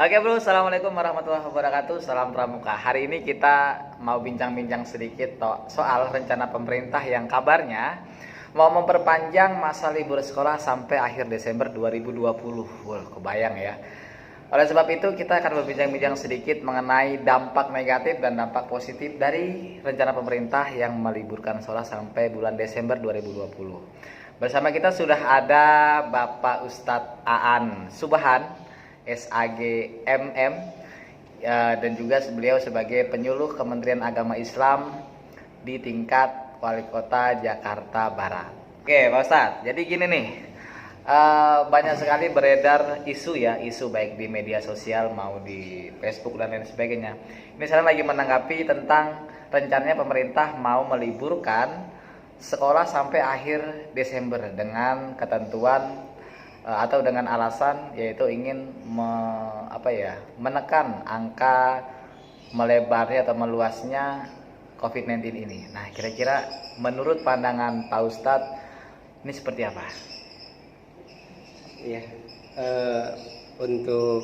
Oke bro, assalamualaikum warahmatullahi wabarakatuh. Salam pramuka. Hari ini kita mau bincang-bincang sedikit soal rencana pemerintah yang kabarnya mau memperpanjang masa libur sekolah sampai akhir Desember 2020. Wah, kebayang ya. Oleh sebab itu kita akan berbincang-bincang sedikit mengenai dampak negatif dan dampak positif dari rencana pemerintah yang meliburkan sekolah sampai bulan Desember 2020. Bersama kita sudah ada Bapak Ustadz Aan Subhan, SAG MM, dan juga beliau sebagai penyuluh Kementerian Agama Islam di tingkat Wali Kota Jakarta Barat. Oke Pak Ustadz, jadi gini nih, banyak sekali beredar isu baik di media sosial mau di Facebook dan lain sebagainya. Ini saya lagi menanggapi tentang rencananya pemerintah mau meliburkan sekolah sampai akhir Desember dengan ketentuan atau dengan alasan yaitu ingin menekan angka melebarnya atau meluasnya COVID-19 ini. Nah, kira-kira menurut pandangan Pak Ustadz ini seperti apa? Ya, untuk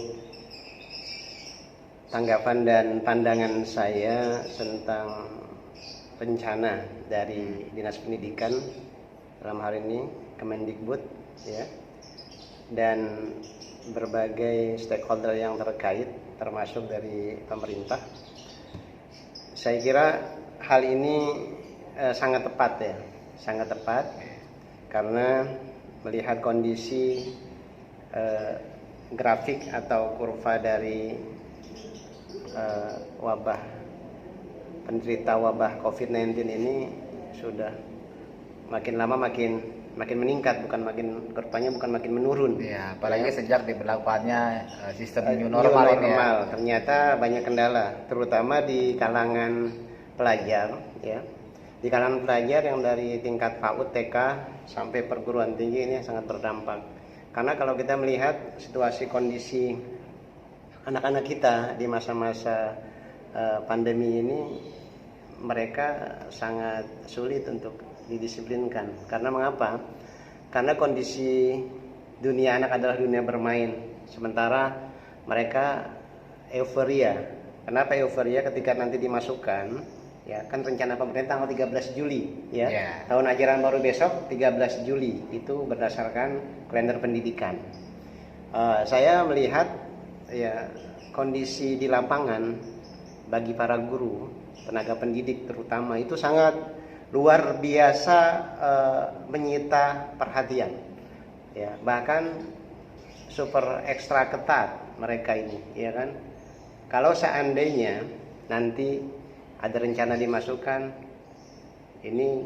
tanggapan dan pandangan saya tentang rencana dari Dinas Pendidikan dalam hal ini Kemendikbud, ya, dan berbagai stakeholder yang terkait termasuk dari pemerintah, saya kira hal ini sangat tepat karena melihat kondisi grafik atau kurva dari penderita wabah COVID-19 ini sudah makin lama makin meningkat, kurvanya bukan makin menurun. Ya, apalagi sejak diberlakukannya sistem new normal ini ya. Ternyata banyak kendala, terutama di kalangan pelajar, ya. Di kalangan pelajar yang dari tingkat PAUD, TK sampai perguruan tinggi ini sangat berdampak. Karena kalau kita melihat situasi kondisi anak-anak kita di masa-masa pandemi ini, mereka sangat sulit untuk didisiplinkan. Karena mengapa? Karena kondisi dunia anak adalah dunia bermain, sementara mereka euforia. Kenapa euforia? Ketika nanti dimasukkan, ya kan rencana pemerintah tanggal 13 Juli, ya. Yeah. Tahun ajaran baru besok 13 Juli, itu berdasarkan kalender pendidikan. Saya melihat ya kondisi di lapangan bagi para guru, tenaga pendidik terutama, itu sangat luar biasa menyita perhatian, ya, bahkan super ekstra ketat mereka ini, ya kan. Kalau seandainya nanti ada rencana dimasukkan, ini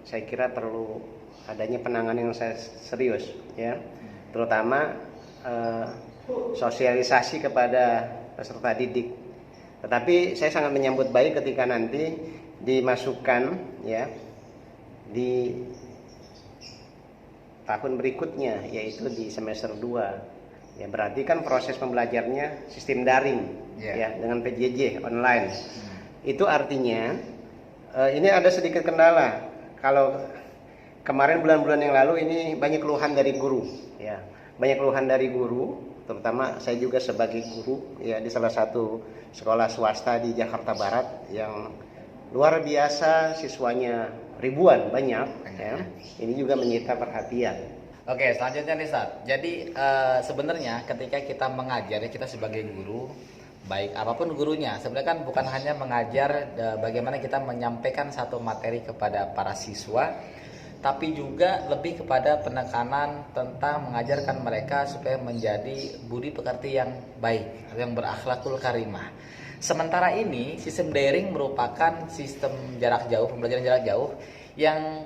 saya kira perlu adanya penanganan yang serius, ya, terutama sosialisasi kepada peserta didik. Tetapi saya sangat menyambut baik ketika nanti dimasukkan, ya, di tahun berikutnya, yaitu di semester 2. Ya, berarti kan proses pembelajarnya sistem daring, ya, dengan PJJ online. Itu artinya ini ada sedikit kendala. Kalau kemarin bulan-bulan yang lalu ini banyak keluhan dari guru, ya. Banyak keluhan dari guru, terutama saya juga sebagai guru, ya, di salah satu sekolah swasta di Jakarta Barat yang luar biasa, siswanya ribuan, banyak, ya. Ini juga menyita perhatian. Oke, selanjutnya nih Ustaz. Jadi sebenarnya ketika kita mengajar, kita sebagai guru, baik apapun gurunya, sebenarnya kan bukan hanya mengajar bagaimana kita menyampaikan satu materi kepada para siswa, tapi juga lebih kepada penekanan tentang mengajarkan mereka supaya menjadi budi pekerti yang baik, yang berakhlakul karimah. Sementara ini sistem daring merupakan sistem jarak jauh, pembelajaran jarak jauh yang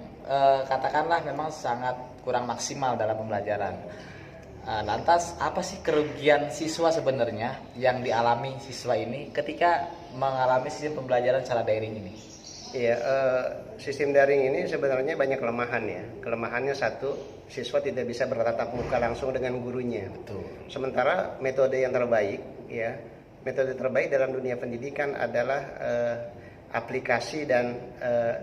katakanlah memang sangat kurang maksimal dalam pembelajaran. Lantas apa sih kerugian siswa sebenarnya yang dialami siswa ini ketika mengalami sistem pembelajaran secara daring ini? Iya, sistem daring ini sebenarnya banyak kelemahan, ya. Kelemahannya satu, siswa tidak bisa bertatap muka langsung dengan gurunya. Betul. Sementara metode yang terbaik, ya, metode terbaik dalam dunia pendidikan adalah aplikasi dan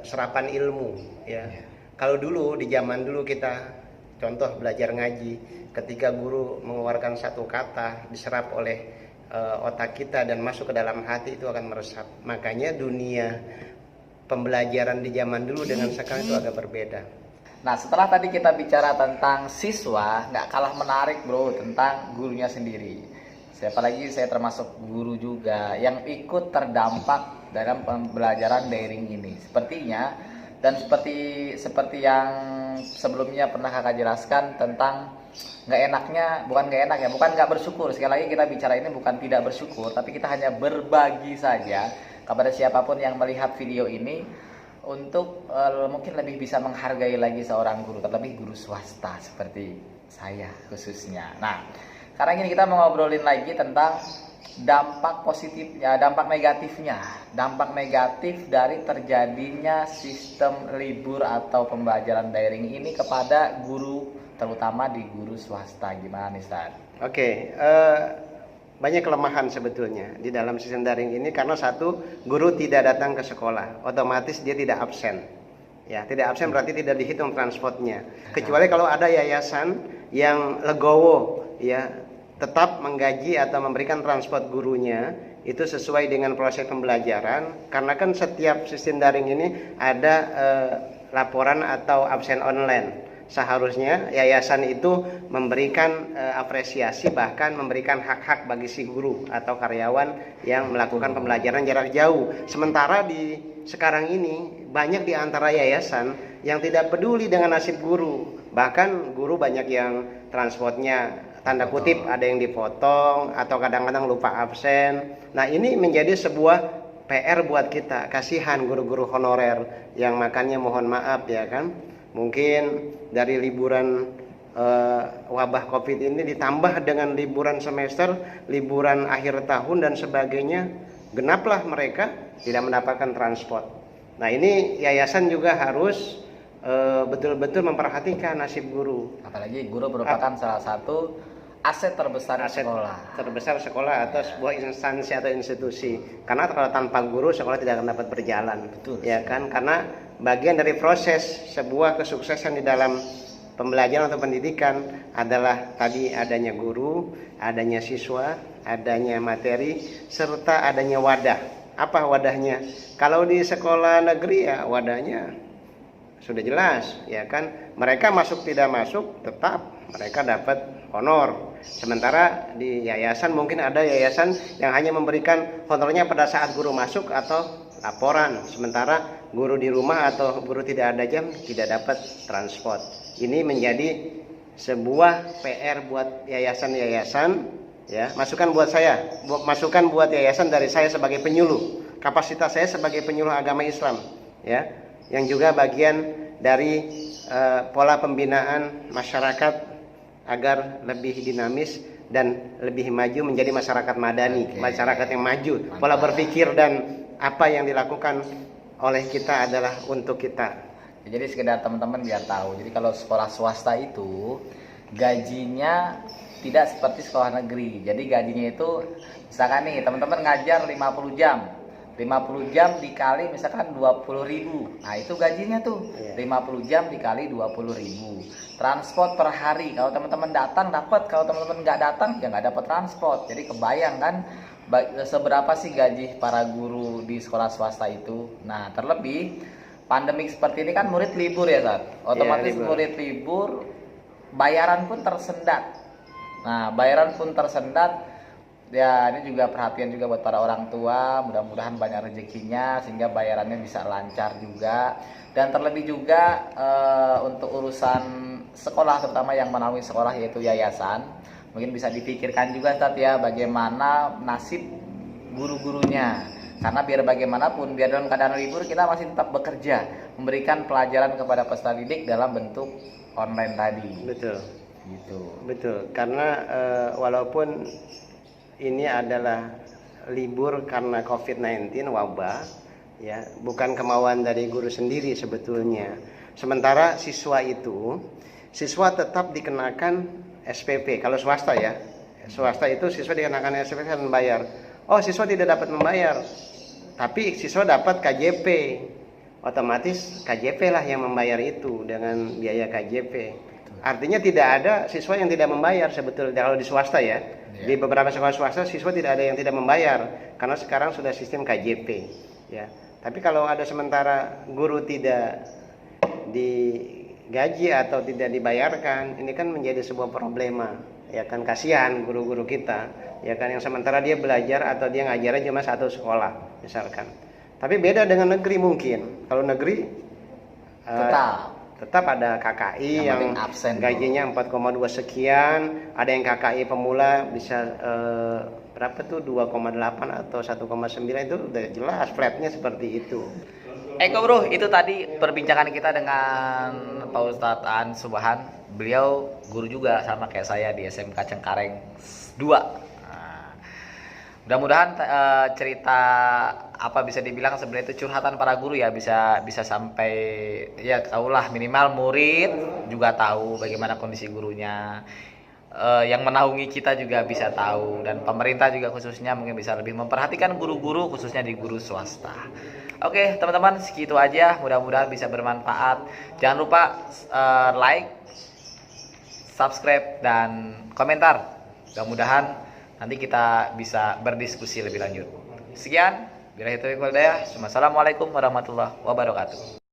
serapan ilmu, ya. Kalau dulu di zaman dulu kita contoh belajar ngaji, ketika guru mengeluarkan satu kata diserap oleh otak kita dan masuk ke dalam hati itu akan meresap. Makanya dunia pembelajaran di zaman dulu dengan sekarang itu agak berbeda. Nah, setelah tadi kita bicara tentang siswa, nggak kalah menarik bro tentang gurunya sendiri. Siapa lagi, saya termasuk guru juga yang ikut terdampak dalam pembelajaran daring ini. Sepertinya dan seperti yang sebelumnya pernah kakak jelaskan tentang nggak enaknya, bukan nggak bersyukur. Sekali lagi kita bicara ini bukan tidak bersyukur, tapi kita hanya berbagi saja kepada siapapun yang melihat video ini untuk mungkin lebih bisa menghargai lagi seorang guru, terlebih guru swasta seperti saya khususnya. Nah, sekarang ini kita mau ngobrolin lagi tentang dampak positifnya, dampak negatif dari terjadinya sistem libur atau pembelajaran daring ini kepada guru, terutama di guru swasta. Gimana nih, Ustaz? Oke, banyak kelemahan sebetulnya di dalam sistem daring ini karena satu, guru tidak datang ke sekolah, otomatis dia tidak absen. Ya, tidak absen berarti tidak dihitung transportnya. Kecuali kalau ada yayasan yang legowo, ya, tetap menggaji atau memberikan transport gurunya itu sesuai dengan proses pembelajaran. Karena kan setiap sistem daring ini ada laporan atau absen online. Seharusnya yayasan itu memberikan apresiasi, bahkan memberikan hak-hak bagi si guru atau karyawan yang melakukan pembelajaran jarak jauh. Sementara di sekarang ini banyak di antara yayasan yang tidak peduli dengan nasib guru. Bahkan guru banyak yang transportnya tanda kutip ada yang dipotong atau kadang-kadang lupa absen. Nah, ini menjadi sebuah PR buat kita. Kasihan guru-guru honorer yang makannya mohon maaf ya kan. Mungkin dari liburan wabah Covid ini ditambah dengan liburan semester, liburan akhir tahun dan sebagainya, genaplah mereka tidak mendapatkan transport. Nah, ini yayasan juga harus betul-betul memperhatikan nasib guru. Apalagi guru merupakan salah satu aset terbesar sekolah atau sebuah instansi atau institusi. Karena kalau tanpa guru sekolah tidak akan dapat berjalan. Betul. Ya kan? Karena bagian dari proses sebuah kesuksesan di dalam pembelajaran atau pendidikan adalah tadi adanya guru, adanya siswa, adanya materi, serta adanya wadah. Apa wadahnya? Kalau di sekolah negeri ya wadahnya sudah jelas, ya kan? Mereka masuk tidak masuk tetap mereka dapat honor. Sementara di yayasan mungkin ada yayasan yang hanya memberikan honornya pada saat guru masuk atau laporan. Sementara guru di rumah atau guru tidak ada jam tidak dapat transport. Ini menjadi sebuah PR buat yayasan-yayasan, ya. Masukan buat saya, masukan buat yayasan dari saya sebagai penyuluh. Kapasitas saya sebagai penyuluh agama Islam, ya. Yang juga bagian dari pola pembinaan masyarakat agar lebih dinamis dan lebih maju menjadi masyarakat madani, masyarakat yang maju. Pola berpikir dan apa yang dilakukan oleh kita adalah untuk kita. Jadi sekedar teman-teman biar tahu. Jadi kalau sekolah swasta itu gajinya tidak seperti sekolah negeri. Jadi gajinya itu misalkan nih teman-teman ngajar 50 jam. 50 jam dikali misalkan 20.000. Nah, itu gajinya tuh. 50 jam dikali 20.000. Transport per hari. Kalau teman-teman datang dapat, kalau teman-teman nggak datang ya nggak dapat transport. Jadi kebayang kan seberapa sih gaji para guru di sekolah swasta itu. Nah, terlebih pandemik seperti ini kan murid libur ya, Sat. Otomatis murid libur, bayaran pun tersendat. Nah, bayaran pun tersendat. Ya, ini juga perhatian juga buat para orang tua. Mudah-mudahan banyak rezekinya sehingga bayarannya bisa lancar juga. Dan terlebih juga untuk urusan sekolah, terutama yang menaungi sekolah yaitu yayasan, mungkin bisa dipikirkan juga, Tat, ya, bagaimana nasib guru-gurunya. Karena biar bagaimanapun, biar dalam keadaan libur kita masih tetap bekerja, memberikan pelajaran kepada peserta didik dalam bentuk online tadi. Betul. Gitu. Betul. Karena walaupun ini adalah libur karena COVID-19 wabah, ya, bukan kemauan dari guru sendiri sebetulnya. Sementara siswa tetap dikenakan SPP. Kalau swasta ya, swasta itu siswa dikenakan SPP dan membayar. Oh, siswa tidak dapat membayar, tapi siswa dapat KJP. Otomatis KJP lah yang membayar itu dengan biaya KJP. Artinya tidak ada siswa yang tidak membayar sebetulnya kalau di swasta ya. Di beberapa sekolah swasta siswa tidak ada yang tidak membayar karena sekarang sudah sistem KJP ya. Tapi kalau ada sementara guru tidak digaji atau tidak dibayarkan, ini kan menjadi sebuah problema. Ya kan, kasihan guru-guru kita ya kan, yang sementara dia belajar atau dia ngajarnya cuma satu sekolah misalkan. Tapi beda dengan negeri mungkin. Kalau negeri tetap ada KKI yang absen gajinya 4,2 sekian, ada yang KKI pemula bisa berapa tuh 2,8 atau 1,9, itu udah jelas flatnya seperti itu. Eko bro, itu tadi perbincangan kita dengan Pak Ustadz Aan Subhan. Beliau guru juga sama kayak saya di SMK Cengkareng 2. Mudah-mudahan cerita apa bisa dibilang sebenarnya itu curhatan para guru ya, bisa sampai ya tahulah, minimal murid juga tahu bagaimana kondisi gurunya, yang menaungi kita juga bisa tahu, dan pemerintah juga khususnya mungkin bisa lebih memperhatikan guru-guru khususnya di guru swasta. Oke teman-teman, segitu aja, mudah-mudahan bisa bermanfaat. Jangan lupa like, subscribe, dan komentar. Mudah-mudahan nanti kita bisa berdiskusi lebih lanjut. Sekian, billahi taufiq wal hidayah. Wassalamualaikum warahmatullahi wabarakatuh.